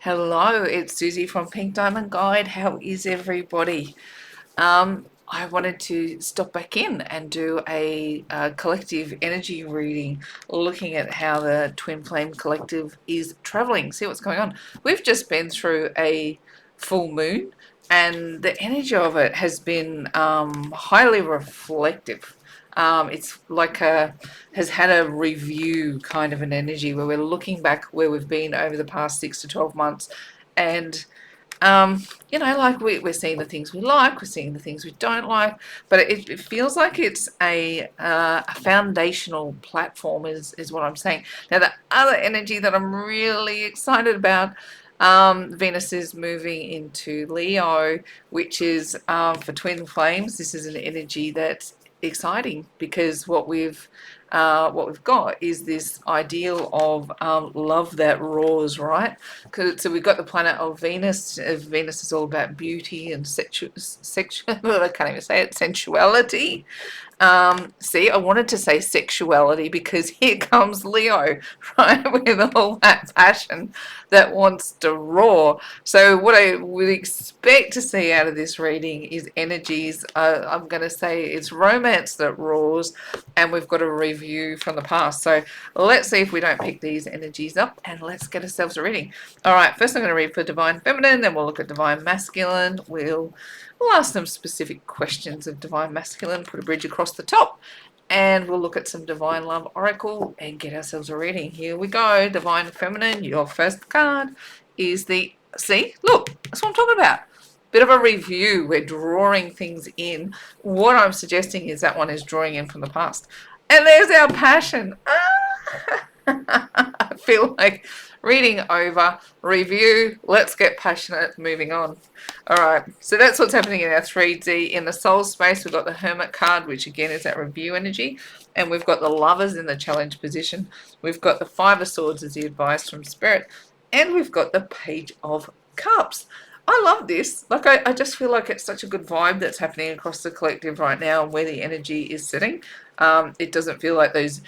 Hello, it's Susie from Pink Diamond Guide. How is everybody? I wanted to stop back in and do a collective energy reading, looking at how the Twin Flame Collective is traveling, see what's going on. We've just been through a full moon, and the energy of it has been highly reflective. It's like has had a review kind of an energy where we're looking back where we've been over the past 6 to 12 months, and like we're seeing the things we like, we're seeing the things we don't like, but it feels like it's a foundational platform, is what I'm saying. Now, the other energy that I'm really excited about, Venus is moving into Leo, which is for twin flames. This is an energy that's exciting because what we've got is this ideal of love that roars, right? So we've got the planet of Venus. Venus is all about beauty and I can't even say it, sensuality. See, I wanted to say sexuality because here comes Leo, right, with all that passion that wants to roar. So what I would expect to see out of this reading is energies. I'm going to say it's romance that roars, and we've got a review from the past. So let's see if we don't pick these energies up, and let's get ourselves a reading. All right, first I'm going to read for Divine Feminine, then we'll look at Divine Masculine. We'll ask some specific questions of Divine Masculine, put a bridge across the top, and we'll look at some Divine Love Oracle and get ourselves a reading. Here we go. Divine Feminine, your first card is see, look, that's what I'm talking about. Bit of a review. We're drawing things in. What I'm suggesting is that one is drawing in from the past. And there's our passion. I feel like reading over, review, let's get passionate, moving on. All right, so that's what's happening in our 3D. In the soul space, we've got the Hermit card, which again is that review energy, and we've got the Lovers in the challenge position. We've got the Five of Swords as the advice from Spirit, and we've got the Page of Cups. I love this. Like, I just feel like it's such a good vibe that's happening across the collective right now and where the energy is sitting. It doesn't feel like those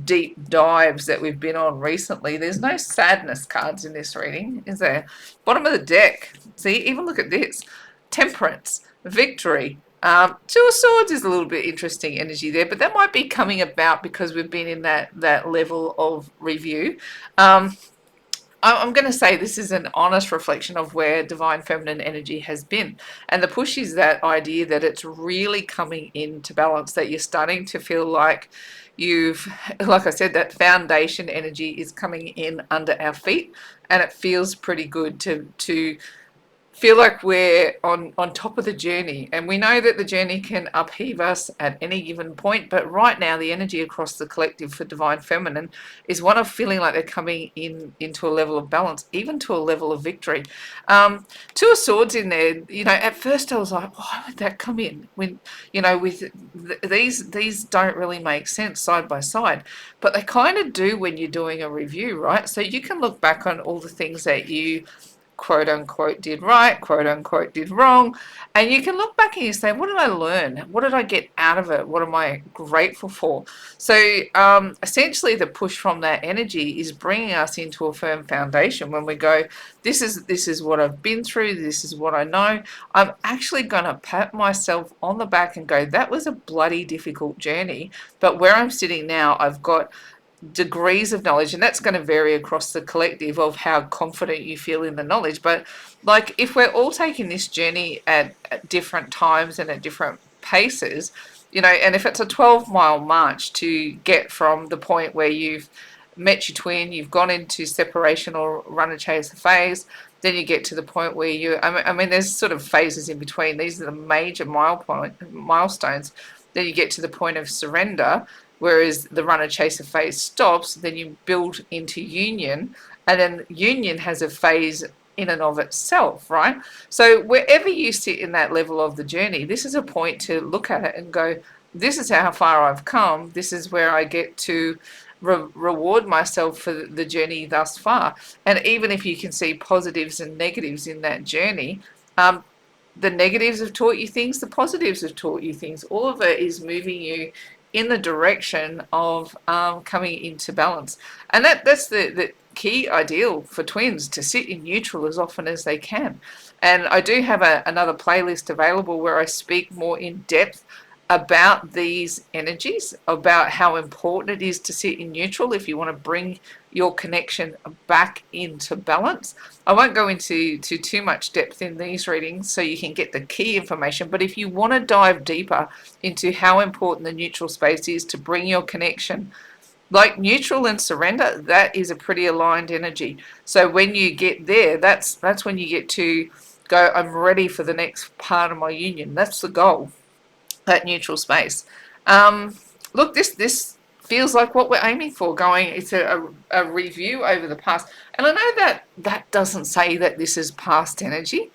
deep dives that we've been on recently. There's no sadness cards in this reading, is there? Bottom of the deck. See, even look at this. Temperance, victory. Two of Swords is a little bit interesting energy there, but that might be coming about because we've been in that level of review. I'm going to say this is an honest reflection of where Divine Feminine energy has been. And the push is that idea that it's really coming into balance, that you're starting to feel like like I said, that foundation energy is coming in under our feet. And it feels pretty good to feel like we're on top of the journey, and we know that the journey can upheave us at any given point, but right now the energy across the collective for Divine Feminine is one of feeling like they're coming into a level of balance, even to a level of victory. Two of Swords in there, at first I was like, why would that come in when, with these don't really make sense side by side, but they kind of do when you're doing a review, right? So you can look back on all the things that you quote unquote did right, quote unquote did wrong, and you can look back and you say, what did I learn? What did I get out of it? What am I grateful for? So essentially the push from that energy is bringing us into a firm foundation. When we go, this is what I've been through, this is what I know, I'm actually going to pat myself on the back and go, that was a bloody difficult journey, but where I'm sitting now, I've got degrees of knowledge, and that's going to vary across the collective of how confident you feel in the knowledge. But like, if we're all taking this journey at different times and at different paces, and if it's a 12-mile march to get from the point where you've met your twin, you've gone into separation or run a chaser phase, then you get to the point where there's sort of phases in between. These are the major milestones. Then you get to the point of surrender, whereas the runner chaser phase stops. Then you build into union, and then union has a phase in and of itself, right? So wherever you sit in that level of the journey, this is a point to look at it and go, this is how far I've come. This is where I get to reward myself for the journey thus far. And even if you can see positives and negatives in that journey, the negatives have taught you things, the positives have taught you things. All of it is moving you in the direction of coming into balance. And that's key ideal for twins to sit in neutral as often as they can. And I do have another playlist available where I speak more in depth about these energies, about how important it is to sit in neutral if you want to bring your connection back into balance. I won't go into too much depth in these readings so you can get the key information, but if you want to dive deeper into how important the neutral space is to bring your connection, like neutral and surrender, that is a pretty aligned energy. So when you get there, that's when you get to go, I'm ready for the next part of my union. That's the goal, that neutral space. Look, this feels like what we're aiming for. Going, it's a review over the past, and I know that doesn't say that this is past energy,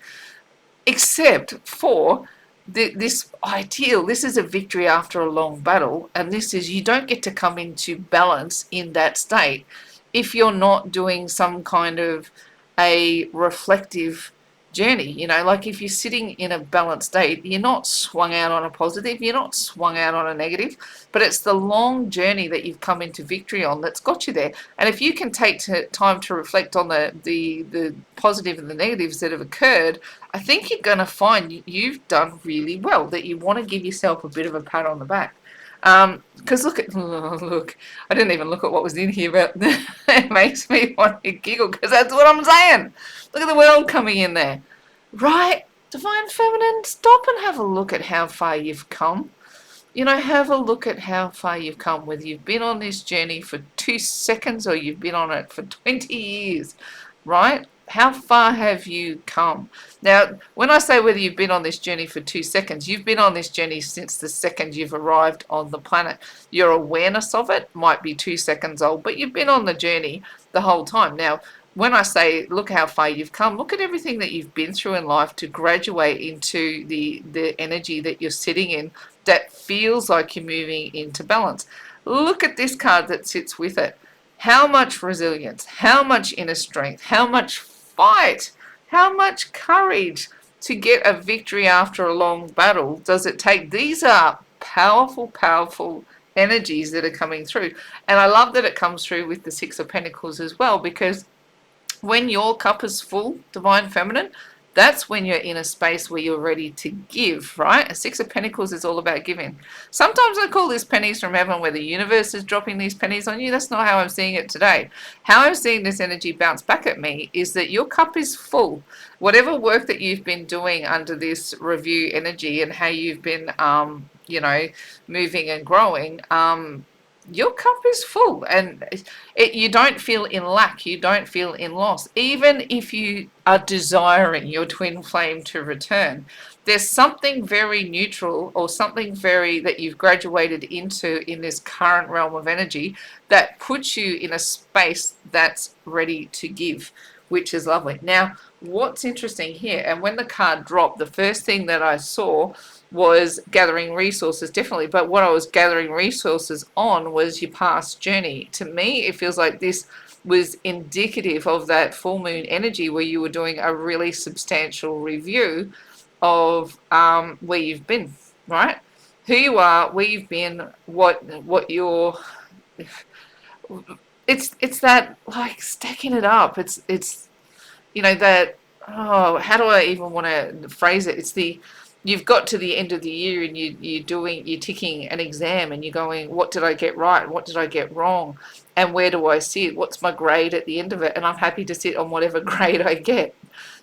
except for this ideal. This is a victory after a long battle, and this is, you don't get to come into balance in that state if you're not doing some kind of a reflective journey. You know, like if you're sitting in a balanced state, you're not swung out on a positive, you're not swung out on a negative, but it's the long journey that you've come into victory on that's got you there. And if you can take time to reflect on the positive and the negatives that have occurred, I think you're going to find you've done really well, that you want to give yourself a bit of a pat on the back. Because look, I didn't even look at what was in here, but it makes me want to giggle because that's what I'm saying. Look at the world coming in there, right? Divine Feminine, stop and have a look at how far you've come. You know, have a look at how far you've come, whether you've been on this journey for 2 seconds or you've been on it for 20 years, right? How far have you come? Now, when I say whether you've been on this journey for 2 seconds, you've been on this journey since the second you've arrived on the planet. Your awareness of it might be 2 seconds old, but you've been on the journey the whole time. Now, when I say look how far you've come, look at everything that you've been through in life to graduate into the energy that you're sitting in that feels like you're moving into balance. Look at this card that sits with it. How much resilience, how much inner strength, how much fight, how much courage to get a victory after a long battle does it take? These are powerful, powerful energies that are coming through. And I love that it comes through with the Six of Pentacles as well, because when your cup is full, Divine Feminine, that's when you're in a space where you're ready to give, right? A Six of Pentacles is all about giving. Sometimes I call this pennies from heaven, where the universe is dropping these pennies on you. That's not how I'm seeing it today. How I'm seeing this energy bounce back at me is that your cup is full. Whatever work that you've been doing under this review energy and how you've been, moving and growing, your cup is full, and you don't feel in lack, you don't feel in loss, even if you are desiring your twin flame to return. There's something very neutral, or something very that you've graduated into in this current realm of energy, that puts you in a space that's ready to give, which is lovely. Now, what's interesting here, and when the card dropped, the first thing that I saw was gathering resources, definitely, but what I was gathering resources on was your past journey. To me, it feels like this was indicative of that full moon energy, where you were doing a really substantial review of where you've been, right? Who you are, where you've been, what you're. It's that, like, stacking it up. It's that. Oh, how do I even want to phrase it? It's the, you've got to the end of the year and you're ticking an exam and you're going, what did I get right? What did I get wrong? And where do I sit? What's my grade at the end of it? And I'm happy to sit on whatever grade I get.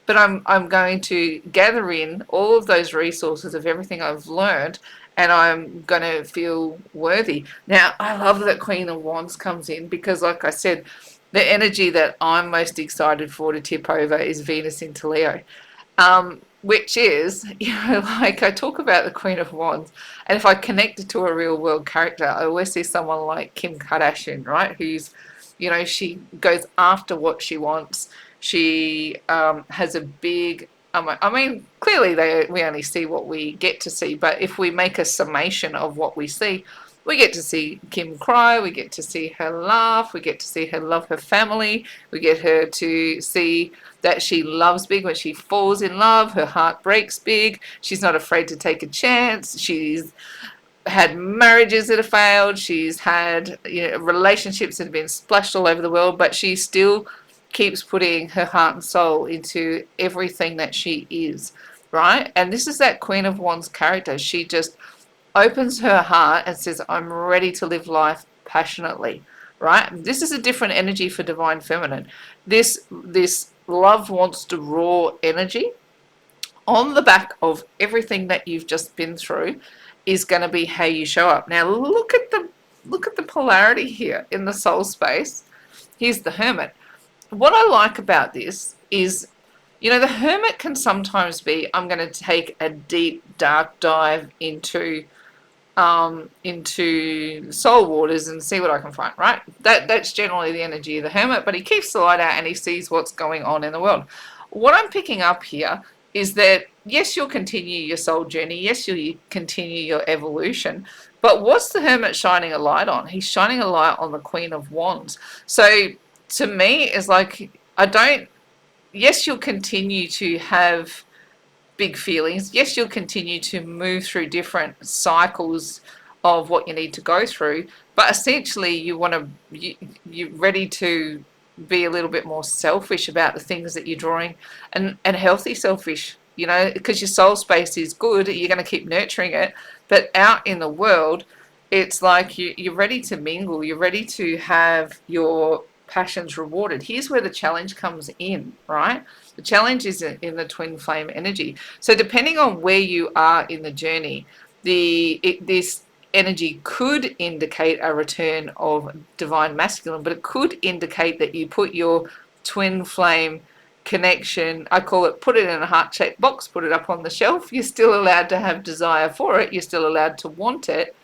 But I'm going to gather in all of those resources of everything I've learned, and I'm going to feel worthy. Now, I love that Queen of Wands comes in, because, like I said, the energy that I'm most excited for to tip over is Venus into Leo. Which is, like, I talk about the Queen of Wands, and if I connect it to a real world character, I always see someone like Kim Kardashian, right? Who's, she goes after what she wants. She has a big, clearly we only see what we get to see, but if we make a summation of what we see, we get to see Kim cry, we get to see her laugh, we get to see her love her family, we get her to see that she loves big. When she falls in love, her heart breaks big. She's not afraid to take a chance. She's had marriages that have failed. She's had, you know, relationships that have been splashed all over the world, but she still keeps putting her heart and soul into everything that she is, right? And this is that Queen of Wands character. She just opens her heart and says, I'm ready to live life passionately, right? This is a different energy for Divine Feminine. This love wants to raw energy on the back of everything that you've just been through is going to be how you show up. Now look at the polarity here in the soul space. Here's the Hermit. What I like about this is, you know, the Hermit can sometimes be, I'm going to take a deep dark dive into soul waters and see what I can find, right? That's generally the energy of the Hermit, but he keeps the light out and he sees what's going on in the world. What I'm picking up here is that, yes, you'll continue your soul journey. Yes, you'll continue your evolution. But what's the Hermit shining a light on? He's shining a light on the Queen of Wands. So to me, it's like, yes, you'll continue to have big feelings. Yes, you'll continue to move through different cycles of what you need to go through, but essentially you're ready to be a little bit more selfish about the things that you're drawing, and healthy selfish, you know, because your soul space is good, you're going to keep nurturing it, but out in the world, it's like you're ready to mingle, you're ready to have your passions rewarded. Here's where the challenge comes in, right? The challenge is in the twin flame energy. So depending on where you are in the journey, this energy could indicate a return of divine masculine, but it could indicate that you put your twin flame connection, I call it, put it in a heart-shaped box, put it up on the shelf. You're still allowed to have desire for it. You're still allowed to want it,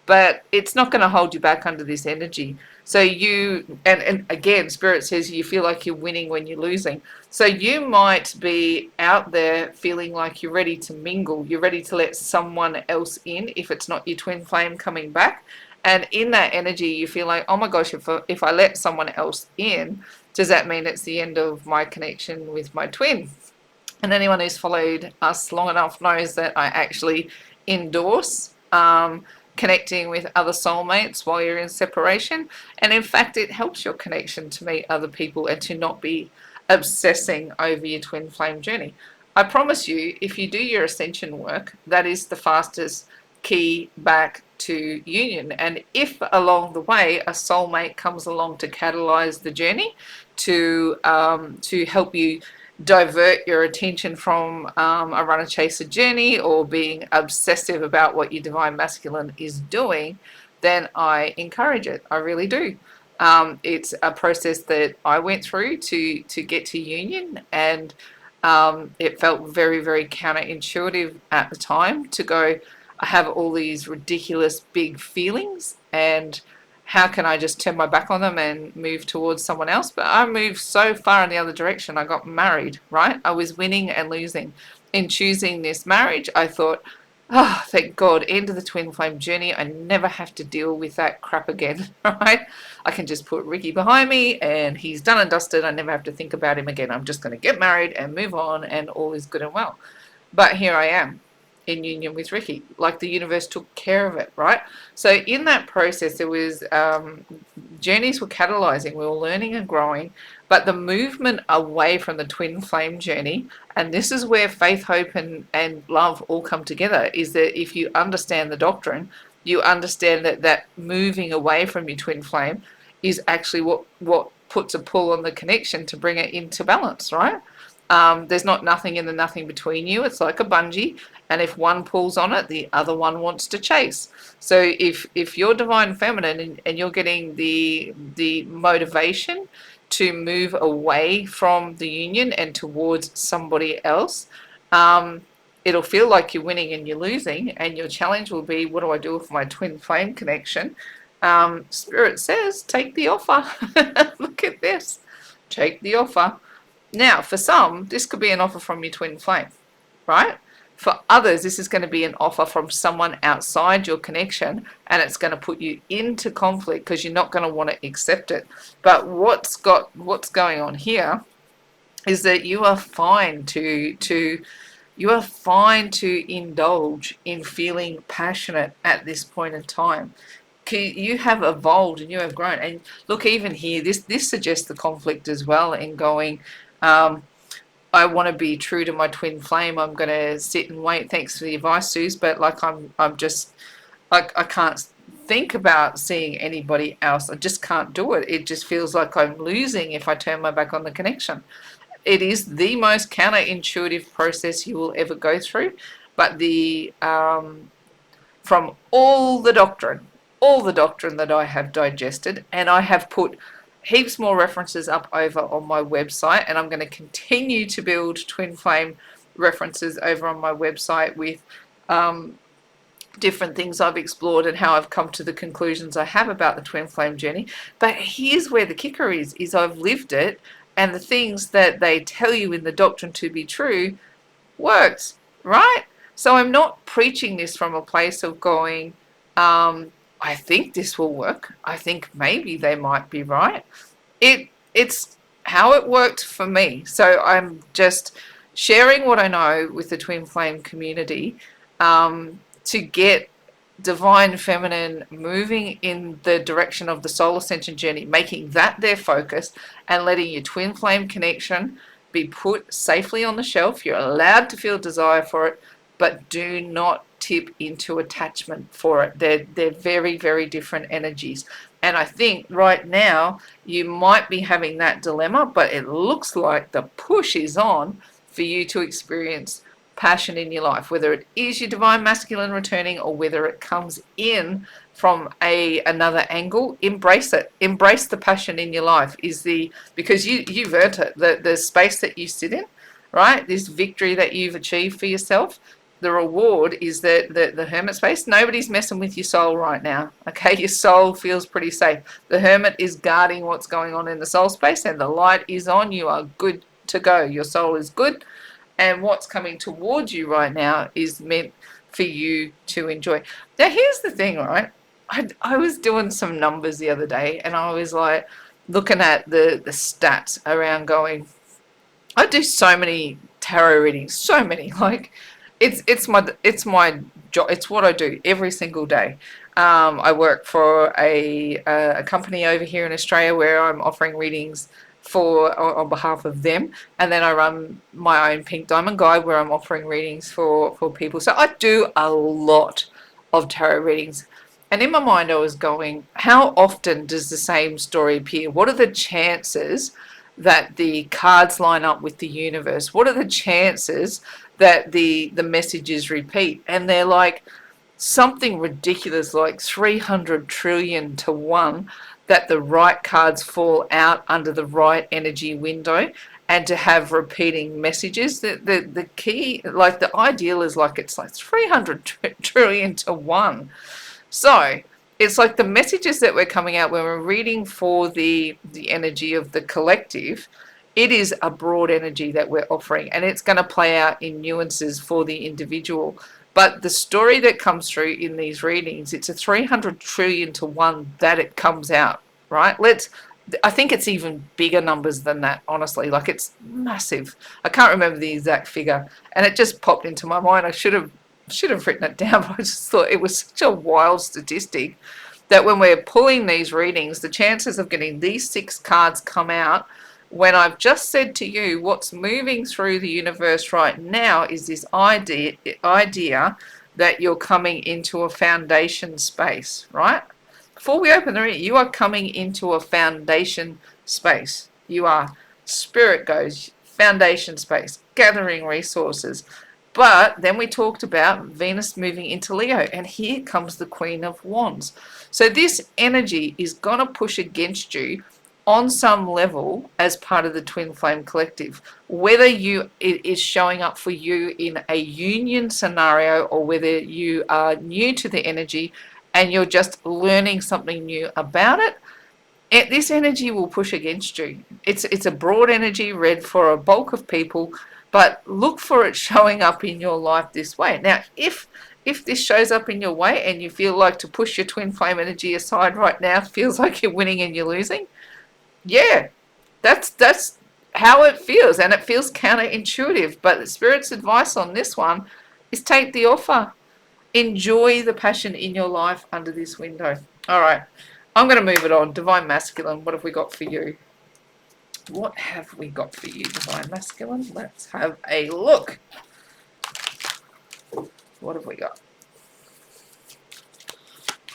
but it's not going to hold you back under this energy. So and again, Spirit says you feel like you're winning when you're losing. So you might be out there feeling like you're ready to mingle, you're ready to let someone else in if it's not your twin flame coming back. And in that energy, you feel like, oh my gosh, if I let someone else in, does that mean it's the end of my connection with my twin? And anyone who's followed us long enough knows that I actually endorse connecting with other soulmates while you're in separation. And in fact, it helps your connection to meet other people and to not be obsessing over your twin flame journey. I promise you, if you do your ascension work, that is the fastest key back to union. And if along the way a soulmate comes along to catalyze the journey, to help you divert your attention from a runner chaser journey or being obsessive about what your divine masculine is doing, then I encourage it. I really do. It's a process that I went through to get to union, and it felt very, very counterintuitive at the time to go, I have all these ridiculous big feelings, and how can I just turn my back on them and move towards someone else? But I moved so far in the other direction. I got married, right? I was winning and losing. In choosing this marriage, I thought, oh, thank God, end of the twin flame journey. I never have to deal with that crap again, right? I can just put Ricky behind me and he's done and dusted. I never have to think about him again. I'm just going to get married and move on and all is good and well. But here I am in union with Ricky, like the universe took care of it, right? So in that process, there was journeys were catalyzing, we were learning and growing, but the movement away from the twin flame journey, and this is where faith, hope, and love all come together, is that if you understand the doctrine, you understand that moving away from your twin flame is actually what puts a pull on the connection to bring it into balance, right? There's not nothing in the nothing between you. It's like a bungee, and if one pulls on it, the other one wants to chase. So if you're divine feminine and you're getting the motivation to move away from the union and towards somebody else, it'll feel like you're winning and you're losing, and your challenge will be, what do I do with my twin flame connection? Spirit says, take the offer. Look at this. Take the offer. Now, for some, this could be an offer from your twin flame, right? For others, this is going to be an offer from someone outside your connection, and it's going to put you into conflict because you're not going to want to accept it. But what's going on here is that you are fine to You are fine to indulge in feeling passionate at this point in time. You have evolved and you have grown. And look, even here, this suggests the conflict as well in going, I want to be true to my twin flame. I'm going to sit and wait. Thanks for the advice, Suze. But like, I'm just, I can't think about seeing anybody else. I just can't do it. It just feels like I'm losing if I turn my back on the connection. It is the most counterintuitive process you will ever go through. But from all the doctrine that I have digested, and I have put heaps more references up over on my website, and I'm going to continue to build twin flame references over on my website with different things I've explored and how I've come to the conclusions I have about the twin flame journey. But here's where the kicker is I've lived it, and the things that they tell you in the doctrine to be true works, right? So I'm not preaching this from a place of going, I think this will work. I think maybe they might be right. It's how it worked for me. So I'm just sharing what I know with the twin flame community, to get divine feminine moving in the direction of the soul ascension journey, making that their focus, and letting your twin flame connection be put safely on the shelf. You're allowed to feel desire for it, but do not tip into attachment for it. They're very, very different energies. And I think right now you might be having that dilemma, but it looks like the push is on for you to experience passion in your life, whether it is your divine masculine returning or whether it comes in from another angle. Embrace it. Embrace the passion in your life, because you've earned it. The space that you sit in, right? This victory that you've achieved for yourself. The reward is that the hermit space, nobody's messing with your soul right now. Okay, your soul feels pretty safe. The hermit is guarding what's going on in the soul space, and the light is on. You are good to go. Your soul is good. And what's coming towards you right now is meant for you to enjoy. Now, here's the thing, right? I was doing some numbers the other day, and I was like looking at the stats around going, I do so many tarot readings, so many. Like, it's my job. It's what I do every single day. I work for a company over here in Australia where I'm offering readings on behalf of them, and then I run my own Pink Diamond Guide where I'm offering readings for people. So I do a lot of tarot readings. And in my mind I was going, how often does the same story appear? What are the chances that the cards line up with the universe? What are the chances that the messages repeat? And they're like something ridiculous, like 300 trillion to 1, that the right cards fall out under the right energy window, and to have repeating messages. The key, like the ideal is like it's like 300 trillion to 1. So it's like the messages that we're coming out when we're reading for the energy of the collective, it is a broad energy that we're offering, and it's going to play out in nuances for the individual. But the story that comes through in these readings, it's a 300 trillion to 1 that it comes out, right? I think it's even bigger numbers than that, honestly. Like, it's massive. I can't remember the exact figure, and it just popped into my mind. I should have written it down, but I just thought it was such a wild statistic that when we're pulling these readings, the chances of getting these 6 cards come out, when I've just said to you what's moving through the universe right now is this idea that you're coming into a foundation space, right? Before we open the reading, you are coming into a foundation space. You are, spirit goes, foundation space, gathering resources. But then we talked about Venus moving into Leo, and here comes the Queen of Wands. So this energy is going to push against you on some level as part of the twin flame collective, whether it is showing up for you in a union scenario or whether you are new to the energy and you're just learning something new about it. This energy will push against you. It's a broad energy read for a bulk of people, but look for it showing up in your life this way. Now, if this shows up in your way and you feel like to push your twin flame energy aside right now, feels like you're winning and you're losing, yeah, that's how it feels, and it feels counterintuitive. But the Spirit's advice on this one is take the offer. Enjoy the passion in your life under this window. All right, I'm going to move it on. Divine Masculine, what have we got for you? What have we got for you, Divine Masculine? Let's have a look. What have we got?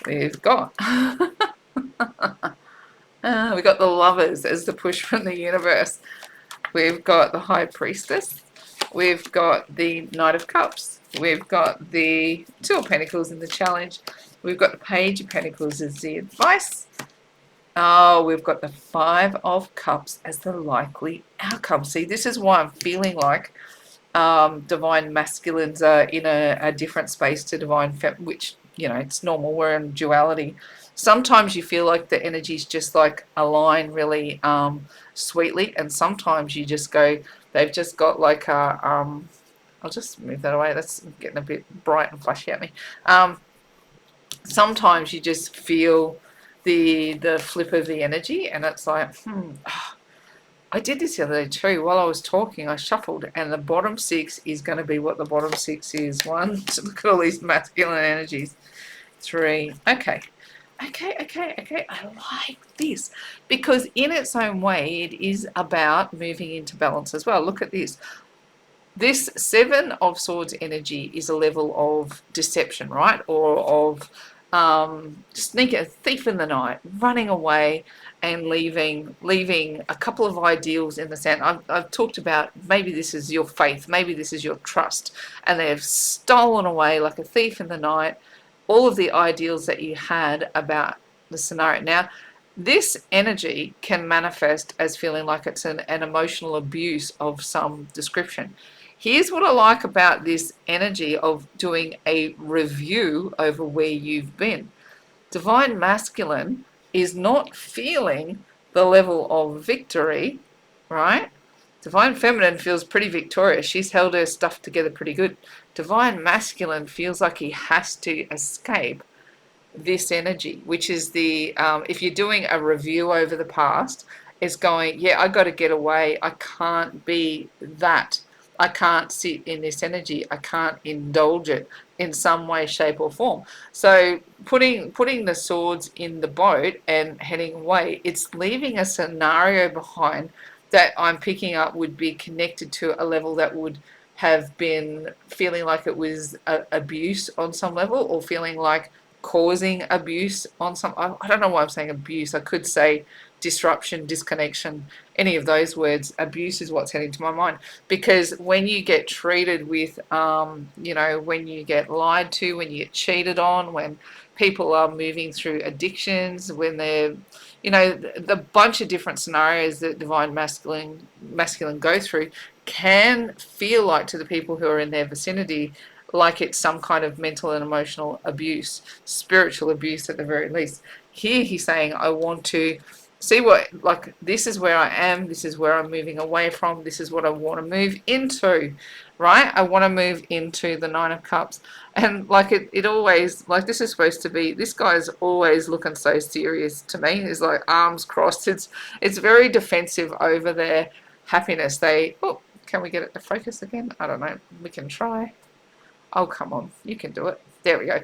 We've got we got the Lovers as the push from the universe. We've got the High Priestess. We've got the Knight of Cups. We've got the Two of Pentacles in the challenge. We've got the Page of Pentacles as the advice. Oh, we've got the Five of Cups as the likely outcome. See, this is why I'm feeling like divine masculines are in a different space to divine which, you know, it's normal. We're in duality. Sometimes you feel like the energies just like align really sweetly, and sometimes you just go, they've just got like a I'll just move that away. That's getting a bit bright and flashy at me. Sometimes you just feel the flip of the energy, and it's like, I did this the other day too. While I was talking, I shuffled, and the bottom six is going to be what the bottom six is. One, look at all these masculine energies. Three, okay. I like this because in its own way, it is about moving into balance as well. Look at this. This Seven of Swords energy is a level of deception, right? Or of sneaking, a thief in the night, running away and leaving a couple of ideals in the sand. I've talked about maybe this is your faith, maybe this is your trust, and they have stolen away like a thief in the night all of the ideals that you had about the scenario. Now, this energy can manifest as feeling like it's an emotional abuse of some description. Here's what I like about this energy of doing a review over where you've been. Divine Masculine is not feeling the level of victory, right? Divine Feminine feels pretty victorious. She's held her stuff together pretty good. Divine Masculine feels like he has to escape this energy, which is the, if you're doing a review over the past, it's going, yeah, I got to get away. I can't be that. I can't sit in this energy. I can't indulge it in some way, shape, or form. So putting the swords in the boat and heading away, it's leaving a scenario behind that I'm picking up would be connected to a level that would have been feeling like it was abuse on some level, or feeling like causing abuse on some, I don't know why I'm saying abuse. I could say disruption, disconnection, any of those words. Abuse is what's heading to my mind, because when you get treated with, you know, when you get lied to, when you get cheated on, when people are moving through addictions, when they're, you know, the bunch of different scenarios that divine masculine go through can feel like, to the people who are in their vicinity, like it's some kind of mental and emotional abuse, spiritual abuse at the very least. Here he's saying, I want to see what, like, this is where I am, this is where I'm moving away from, this is what I want to move into, right? I want to move into the Nine of Cups. And like it always, like, this is supposed to be, this guy's always looking so serious to me. He's like arms crossed. It's very defensive over their happiness. Oh, can we get it to focus again? I don't know. We can try. Oh, come on. You can do it. There we go.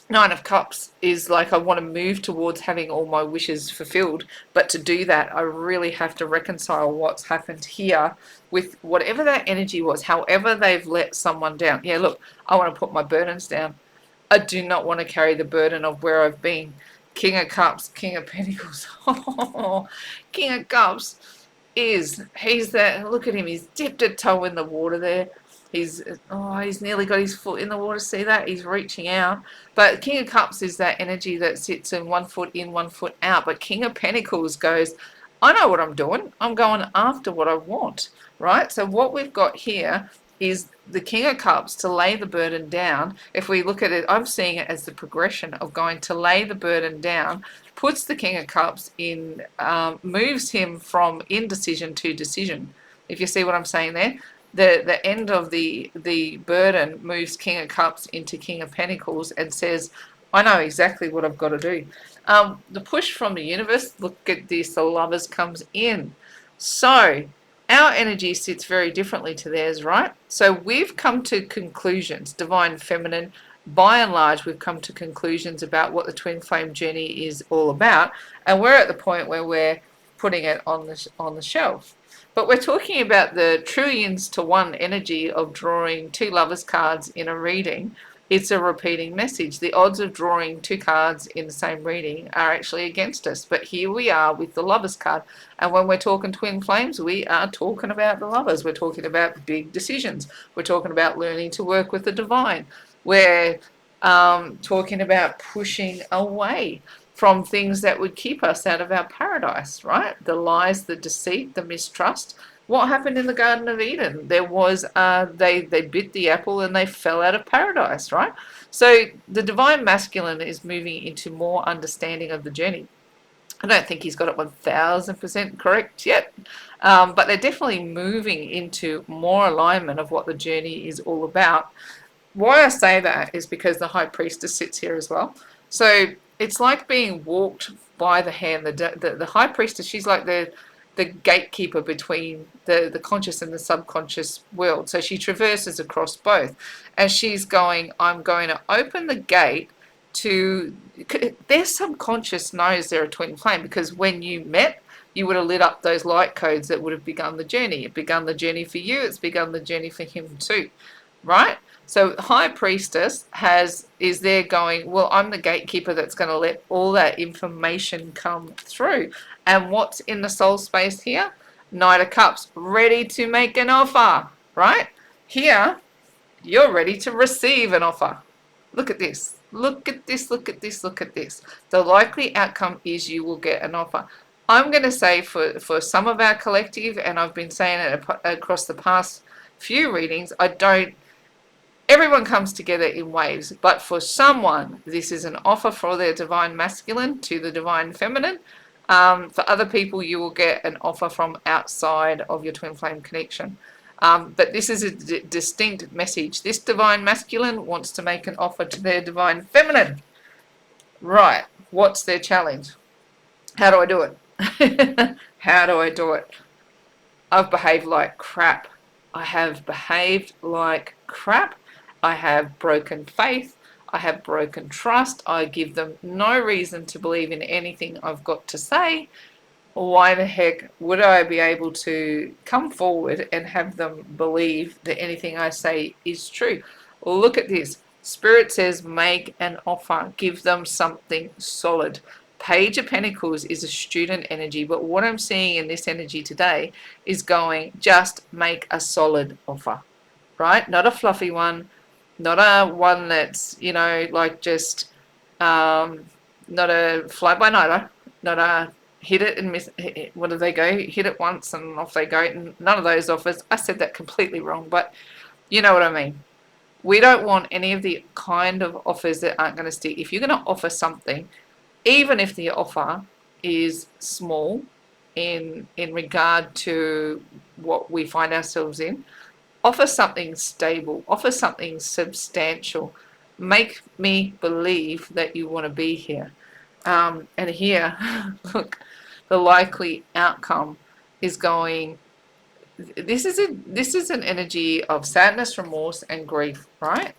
Nine of Cups is like, I want to move towards having all my wishes fulfilled. But to do that, I really have to reconcile what's happened here with whatever that energy was, however they've let someone down. Yeah, look, I want to put my burdens down. I do not want to carry the burden of where I've been. King of Cups, King of Pentacles. King of Cups he's there. Look at him. He's dipped a toe in the water there. He's nearly got his foot in the water. See that? He's reaching out. But King of Cups is that energy that sits in 1 foot in, 1 foot out. But King of Pentacles goes, I know what I'm doing. I'm going after what I want, right? So what we've got here is the King of Cups to lay the burden down. If we look at it, I'm seeing it as the progression of going to lay the burden down, puts the King of Cups in, moves him from indecision to decision. If you see what I'm saying there, the end of the burden moves King of Cups into King of Pentacles and says, I know exactly what I've got to do. The push from the universe, look at this, the Lovers comes in. So our energy sits very differently to theirs, right? So we've come to conclusions, divine feminine, by and large, we've come to conclusions about what the twin flame journey is all about, and we're at the point where we're putting it on the shelf. But we're talking about the trillions to one energy of drawing two lovers cards in a reading. It's a repeating message. The odds of drawing two cards in the same reading are actually against us. But here we are with the lovers card. And when we're talking twin flames, we are talking about the lovers. We're talking about big decisions. We're talking about learning to work with the divine. We're talking about pushing away from things that would keep us out of our paradise, right? The lies, the deceit, the mistrust. What happened in the Garden of Eden? There was they bit the apple and they fell out of paradise, right? So the divine masculine is moving into more understanding of the journey. I don't think he's got it 1000% correct yet, but they're definitely moving into more alignment of what the journey is all about. Why I say that is because the high priestess sits here as well. So it's like being walked by the hand. The high priestess, she's like the gatekeeper between the conscious and the subconscious world. So she traverses across both. And she's going, I'm going to open the gate to their subconscious knows they're a twin flame, because when you met, you would have lit up those light codes that would have begun the journey. It begun the journey for you, it's begun the journey for him too, right? So high priestess is there going, well, I'm the gatekeeper that's going to let all that information come through. And what's in the soul space here? Knight of Cups, ready to make an offer, right? Here, you're ready to receive an offer. Look at this. Look at this, look at this, look at this. The likely outcome is you will get an offer. I'm going to say for some of our collective, and I've been saying it across the past few readings, everyone comes together in waves, but for someone, this is an offer for their divine masculine to the divine feminine. For other people, you will get an offer from outside of your twin flame connection. But this is a distinct message. This divine masculine wants to make an offer to their divine feminine. Right. What's their challenge? How do I do it? How do I do it? I've behaved like crap. I have behaved like crap. I have broken faith. I have broken trust. I give them no reason to believe in anything I've got to say. Why the heck would I be able to come forward and have them believe that anything I say is true? Look at this. Spirit says make an offer. Give them something solid. Page of Pentacles is a student energy, but what I'm seeing in this energy today is going, just make a solid offer, right? Not a fluffy one, not a one that's, like just not a fly-by-nighter, not a hit it and miss. What do they go? Hit it once and off they go. None of those offers. I said that completely wrong, but you know what I mean. We don't want any of the kind of offers that aren't going to stick. If you're going to offer something, even if the offer is small in regard to what we find ourselves in, offer something stable, offer something substantial. Make me believe that you want to be here. And here, look, the likely outcome is going, this is an energy of sadness, remorse, and grief, right?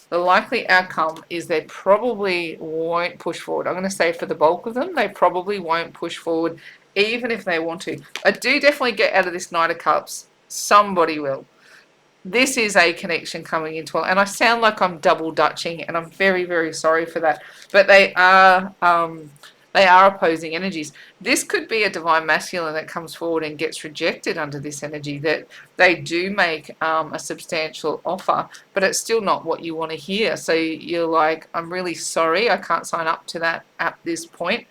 The likely outcome is they probably won't push forward. I'm going to say for the bulk of them, they probably won't push forward, even if they want to. I do definitely get out of this Knight of Cups. Somebody will. This is a connection coming into it. And I sound like I'm double dutching, and I'm very, very sorry for that. But they are opposing energies. This could be a divine masculine that comes forward and gets rejected under this energy, that they do make a substantial offer, but it's still not what you want to hear. So you're like, I'm really sorry, I can't sign up to that at this point.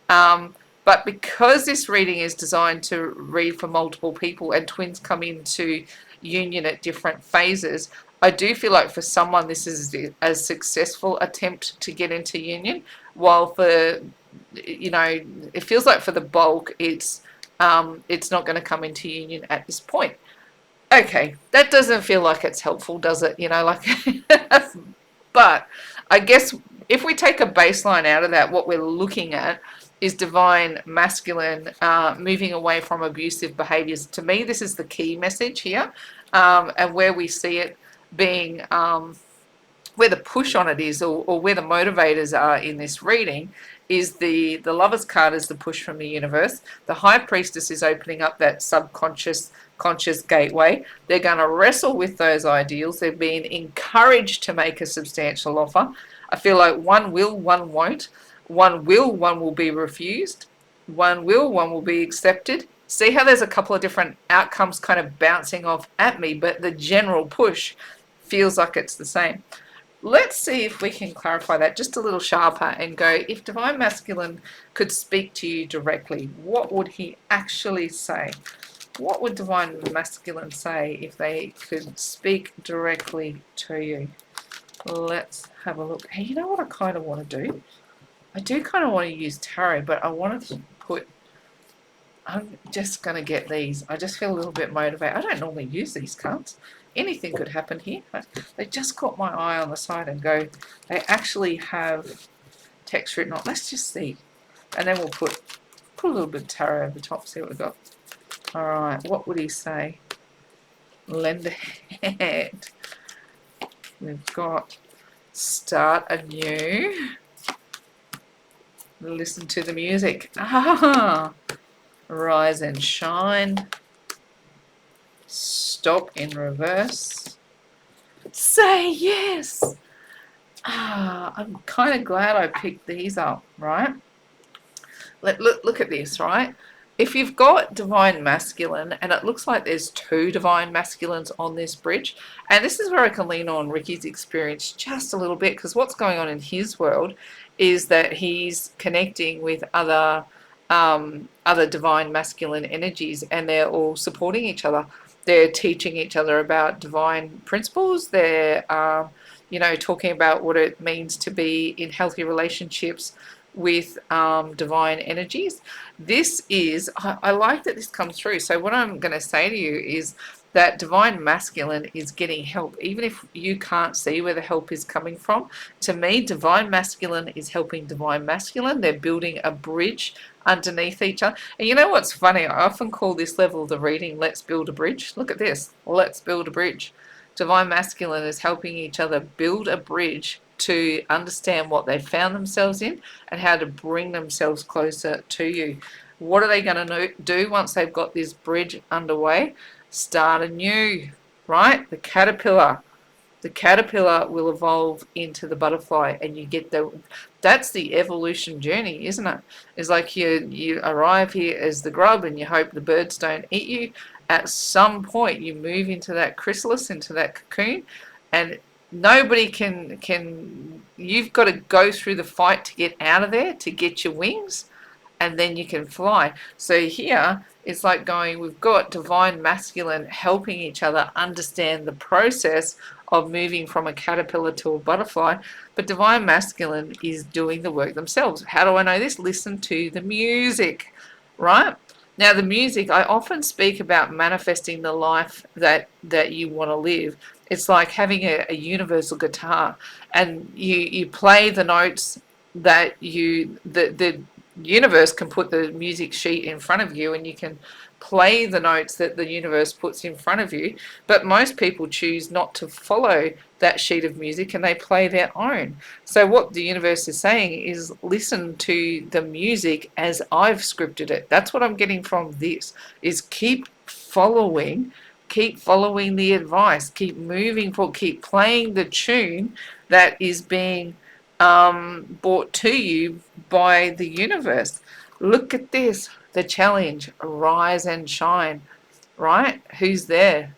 But because this reading is designed to read for multiple people and twins come into union at different phases, I do feel like for someone this is a successful attempt to get into union, while for, it feels like for the bulk it's not going to come into union at this point. Okay, that doesn't feel like it's helpful, does it? But I guess if we take a baseline out of that, what we're looking at is divine masculine, moving away from abusive behaviors. To me, this is the key message here, and where we see it being, where the push on it is, or where the motivators are in this reading, is the Lover's card is the push from the universe. The High Priestess is opening up that subconscious conscious gateway. They're going to wrestle with those ideals. They're being encouraged to make a substantial offer. I feel like one will, one won't. One will be refused. One will be accepted. See how there's a couple of different outcomes kind of bouncing off at me, but the general push feels like it's the same. Let's see if we can clarify that just a little sharper and go, if Divine Masculine could speak to you directly, what would he actually say? What would Divine Masculine say if they could speak directly to you? Let's have a look. Hey, you know what I kind of want to do? I do kind of want to use tarot, but I wanted to put, I'm just going to get these. I just feel a little bit motivated. I don't normally use these cards. Anything could happen here. They just caught my eye on the side and go, they actually have text written on. Let's just see. And then we'll put a little bit of tarot over the top, see what we've got. All right, what would he say? Lend a hand. We've got start anew. Listen to the music. Ah, rise and shine. Stop in reverse. Say yes. Ah, I'm kind of glad I picked these up, right? Look at this, right? If you've got Divine Masculine, and it looks like there's two Divine Masculines on this bridge, and this is where I can lean on Ricky's experience just a little bit, because what's going on in his world is that he's connecting with other Divine Masculine energies, and they're all supporting each other. They're teaching each other about divine principles. They're, talking about what it means to be in healthy relationships with divine energies. This is, I like that this comes through. So what I'm going to say to you is that Divine Masculine is getting help, even if you can't see where the help is coming from. To me, Divine Masculine is helping Divine Masculine. They're building a bridge underneath each other. And you know what's funny? I often call this level of the reading, let's build a bridge. Look at this. Let's build a bridge. Divine Masculine is helping each other build a bridge to understand what they've found themselves in and how to bring themselves closer to you. What are they going to do once they've got this bridge underway? Start anew, right? The caterpillar will evolve into the butterfly, and you get that's the evolution journey, isn't it? It's like you arrive here as the grub and you hope the birds don't eat you. At some point you move into that chrysalis, into that cocoon, and nobody can you've got to go through the fight to get out of there, to get your wings, and then you can fly. So here it's like going, we've got Divine Masculine helping each other understand the process of moving from a caterpillar to a butterfly, but Divine Masculine is doing the work themselves. How do I know this? Listen to the music, right? Now the music, I often speak about manifesting the life that you want to live. It's like having a universal guitar, and you play the notes that the universe can put the music sheet in front of you, and you can play the notes that the universe puts in front of you. But most people choose not to follow that sheet of music, and they play their own. So what the universe is saying is, listen to the music as I've scripted it. That's what I'm getting from this, is keep following the advice, keep moving forward, keep playing the tune that is being brought to you by the universe. Look at this, the challenge, rise and shine, right? Who's there?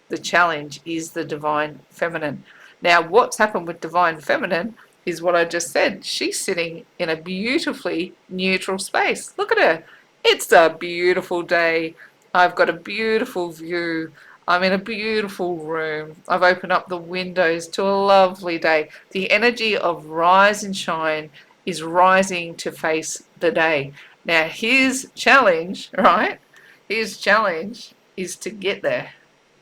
The challenge is the Divine Feminine. Now, what's happened with Divine Feminine is what I just said. She's sitting in a beautifully neutral space. Look at her. It's a beautiful day. I've got a beautiful view. I'm in a beautiful room. I've opened up the windows to a lovely day. The energy of rise and shine is rising to face the day. Now, his challenge, right? His challenge is to get there,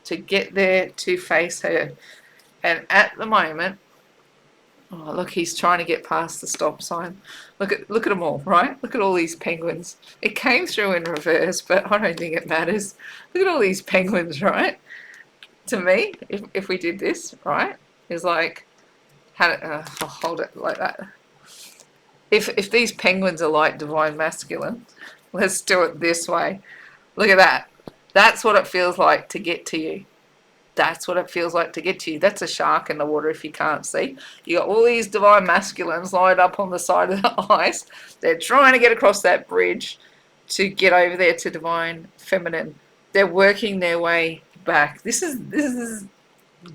to face her. And at the moment, Oh, look, he's trying to get past the stop sign. Look at them all, right? Look at all these penguins. It came through in reverse, but I don't think it matters. Look at all these penguins, right? To me, if we did this, right, is like, I'll hold it like that. If these penguins are like divine masculine, let's do it this way. Look at that. That's what it feels like to get to you. That's what it feels like to get to you. That's a shark in the water if you can't see. You got all these divine masculines lined up on the side of the ice. They're trying to get across that bridge to get over there to divine feminine. They're working their way back. This is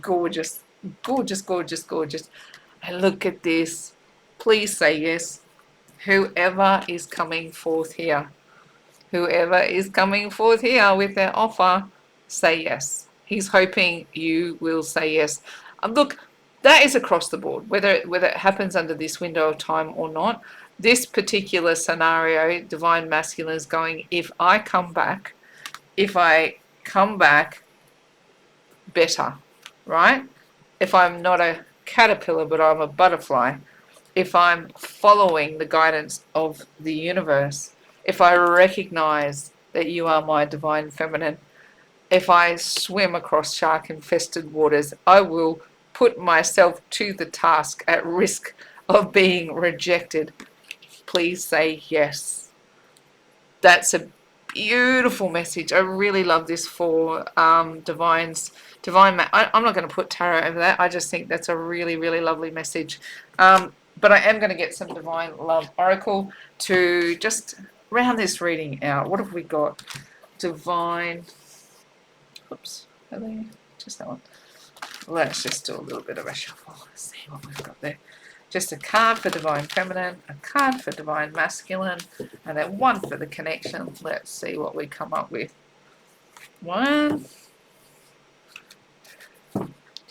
gorgeous. Gorgeous, gorgeous, gorgeous. And look at this. Please say yes. Whoever is coming forth here. Whoever is coming forth here with their offer, say yes. He's hoping you will say yes. Look, that is across the board, whether it happens under this window of time or not. This particular scenario, divine masculine is going, if I come back better, right? If I'm not a caterpillar, but I'm a butterfly, if I'm following the guidance of the universe, if I recognize that you are my divine feminine, if I swim across shark infested waters, I will put myself to the task at risk of being rejected. Please say yes. That's a beautiful message. I really love this for divines. I'm not going to put tarot over that. I just think that's a really, really lovely message. But I am going to get some divine love oracle to just round this reading out. What have we got? Divine. Oops. Are they just that one? Let's just do a little bit of a shuffle. Let's see what we've got there. Just a card for divine feminine, a card for divine masculine, and then one for the connection. Let's see what we come up with. One,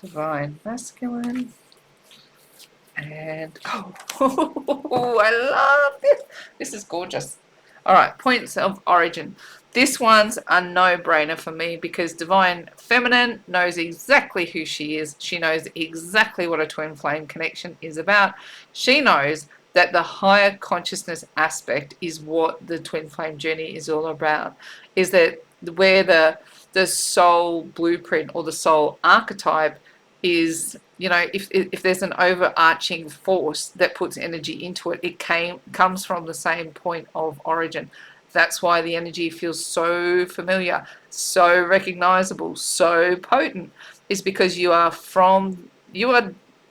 divine masculine, and oh, I love this. This is gorgeous. All right, points of origin. This one's a no-brainer for me because divine feminine knows exactly who she is. She knows exactly what a twin flame connection is about. She knows that the higher consciousness aspect is what the twin flame journey is all about. Is that where the soul blueprint or the soul archetype is, if there's an overarching force that puts energy into it, it comes from the same point of origin. That's why the energy feels so familiar, so recognizable, so potent, is because you are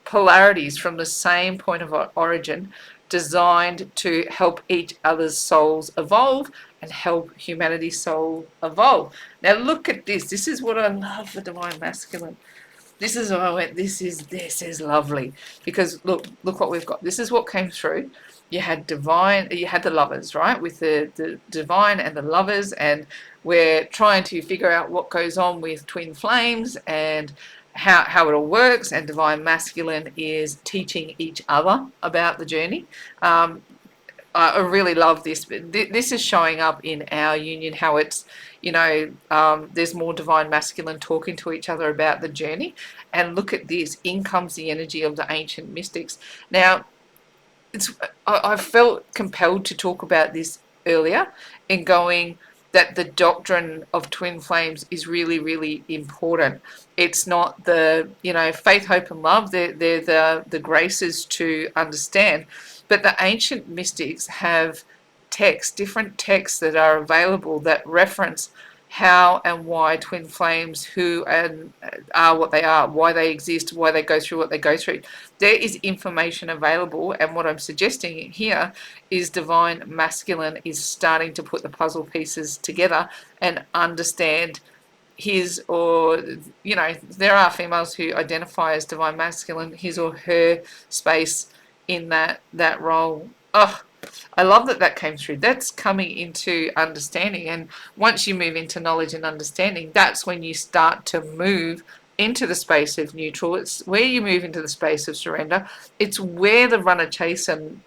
polarities from the same point of origin, designed to help each other's souls evolve and help humanity's soul evolve. Now look at this. This is what I love for divine masculine. This is why I went, this is lovely. Because look what we've got. This is what came through. You had the lovers, right? With the divine and the lovers, and we're trying to figure out what goes on with twin flames and how it all works, and divine masculine is teaching each other about the journey. I really love this. This is showing up in our union, how it's, there's more divine masculine talking to each other about the journey. And look at this, in comes the energy of the ancient mystics. Now, I felt compelled to talk about this earlier in going that the doctrine of twin flames is really, really important. It's not the, faith, hope, and love. They're the graces to understand. But the ancient mystics have different texts that are available that reference how and why twin flames, who and are what they are, why they exist, why they go through what they go through. There is information available, and what I'm suggesting here is divine masculine is starting to put the puzzle pieces together and understand his, or there are females who identify as divine masculine, his or her space in that role. I love that came through. That's coming into understanding, and once you move into knowledge and understanding, that's when you start to move into the space of neutral. It's where you move into the space of surrender. It's where the runner chase, and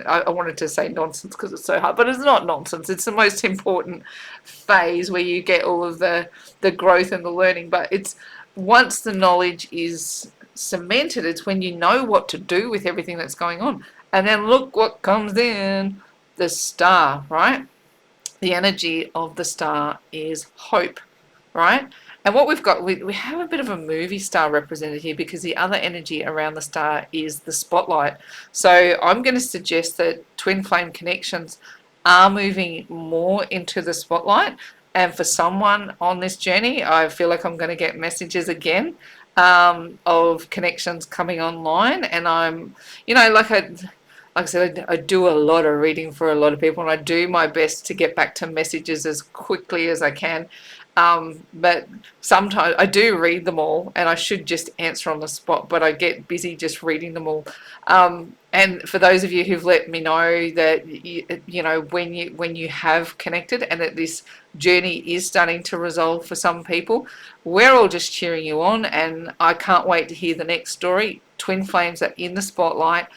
I wanted to say nonsense because it's so hard, but it's not nonsense. It's the most important phase where you get all of the growth and the learning. But it's once the knowledge is cemented. It's when you know what to do with everything that's going on. And then look what comes in, the star, right? The energy of the star is hope, right? And what we've got, we have a bit of a movie star represented here because the other energy around the star is the spotlight. So I'm going to suggest that twin flame connections are moving more into the spotlight. And for someone on this journey, I feel like I'm going to get messages again of connections coming online. And I'm, like I said, I do a lot of reading for a lot of people, and I do my best to get back to messages as quickly as I can. But sometimes I do read them all, and I should just answer on the spot, but I get busy just reading them all. And for those of you who've let me know that when you have connected and that this journey is starting to resolve for some people, we're all just cheering you on, and I can't wait to hear the next story. Twin flames are in the spotlight.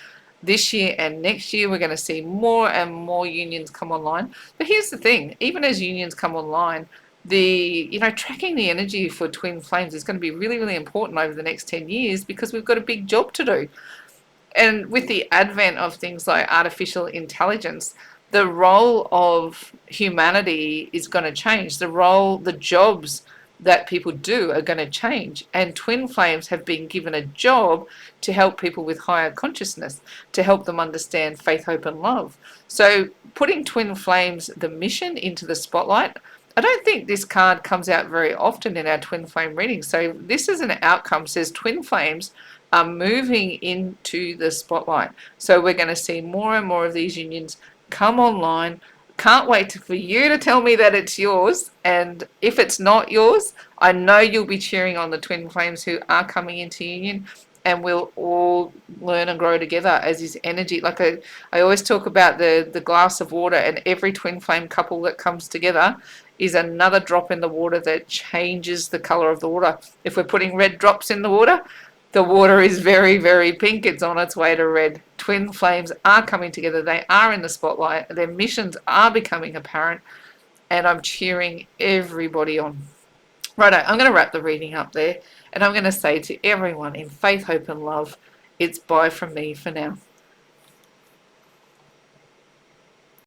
This year and next year, we're going to see more and more unions come online. But here's the thing: even as unions come online, tracking the energy for twin flames is going to be really, really important over the next 10 years because we've got a big job to do. And with the advent of things like artificial intelligence, the role of humanity is going to change. The jobs that people do are going to change. And twin flames have been given a job to help people with higher consciousness, to help them understand faith, hope, and love. So putting twin flames, the mission, into the spotlight, I don't think this card comes out very often in our twin flame reading. So this is an outcome, says twin flames are moving into the spotlight. So we're going to see more and more of these unions come online. Can't wait for you to tell me that it's yours. And if it's not yours, I know you'll be cheering on the twin flames who are coming into union, and we'll all learn and grow together as this energy. Like I always talk about the glass of water, and every twin flame couple that comes together is another drop in the water that changes the color of the water. If we're putting red drops in the water is very, very pink. It's on its way to red. Twin flames are coming together. They are in the spotlight. Their missions are becoming apparent, and I'm cheering everybody on. Righto, I'm going to wrap the reading up there, and I'm going to say to everyone in faith, hope, and love, it's bye from me for now.